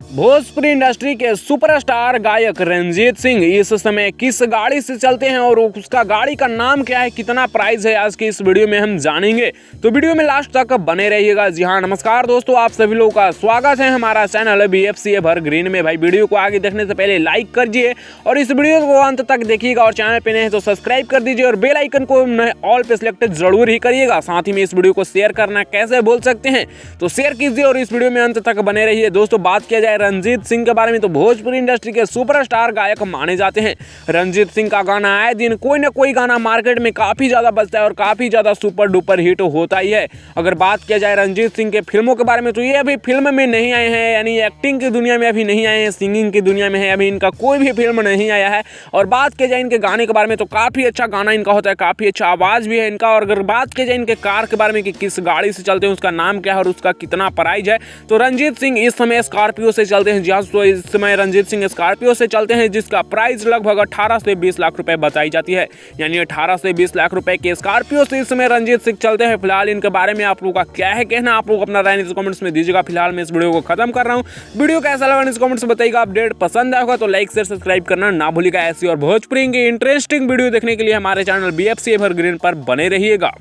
Bhojpuri industry के superstar गायक रंजीत सिंह इस समय किस गाड़ी से चलते हैं और उसका गाड़ी का नाम क्या है, कितना प्राइस है, आज की इस वीडियो में हम जानेंगे। तो वीडियो में लास्ट तक बने रहिएगा। जी हाँ, नमस्कार दोस्तों, आप सभी लोगों का स्वागत है हमारा चैनल BFC एवरग्रीन में। भाई वीडियो को आगे देखने से पहले लाइक कीजिए और इस वीडियो को अंत तक देखिएगा और चैनल पे नए हैं तो सब्सक्राइब कर दीजिए और बेल आइकन को ऑल पे सिलेक्ट जरूर ही करिएगा। साथ ही में इस वीडियो को शेयर करना कैसे बोल सकते हैं, तो शेयर कीजिए और इस वीडियो में अंत तक बने रहिए। दोस्तों, बात किया जाए रंजीत सिंह के बारे में तो भोजपुरी इंडस्ट्री के सुपरस्टार गायक माने जाते हैं। रंजीत सिंह का गाना आए दिन कोई ना कोई गाना मार्केट में काफी ज्यादा बजता है और काफी ज्यादा सुपर डुपर हिट होता ही है। अगर बात किया जाए रंजीत सिंह के फिल्मों के बारे में तो ये अभी फिल्म में नहीं आए हैं, यानी एक्टिंग की दुनिया में अभी नहीं आए हैं, सिंगिंग की दुनिया में है, अभी इनका कोई भी फिल्म नहीं आया है। और बात किया जाए इनके गाने के बारे में तो काफी अच्छा गाना इनका होता है, काफी अच्छा आवाज भी है इनका। और अगर बात की जाए इनके कार के बारे में कि किस गाड़ी से चलते हैं, उसका नाम क्या है और उसका कितना प्राइस है, तो रंजीत सिंह इस समय स्कॉर्पियो से चलते हैं। जी तो इस समय रंजीत सिंह स्कॉर्पियो से चलते हैं, जिसका प्राइस लगभग 18 से 20 लाख रुपए बताई जाती है। यानी 18 से 20 लाख रुपए के स्कॉर्पियो से इस समय रंजीत सिंह चलते हैं। फिलहाल इनके बारे में आप लोगों का क्या है कहना, आप लोग अपना राय नीचे कमेंट्स में दीजिएगा। फिलहाल मैं इस वीडियो को खत्म कर रहा हूँ। वीडियो कैसा लगा नीचे कमेंट्स में बताइएगा। अपडेट पसंद आएगा तो लाइक शेयर सब्सक्राइब करना ना भूलिएगा। ऐसी और भोजपुरी की इंटरेस्टिंग वीडियो देखने के लिए हमारे चैनल BFC एवरग्रीन पर बने रहिएगा।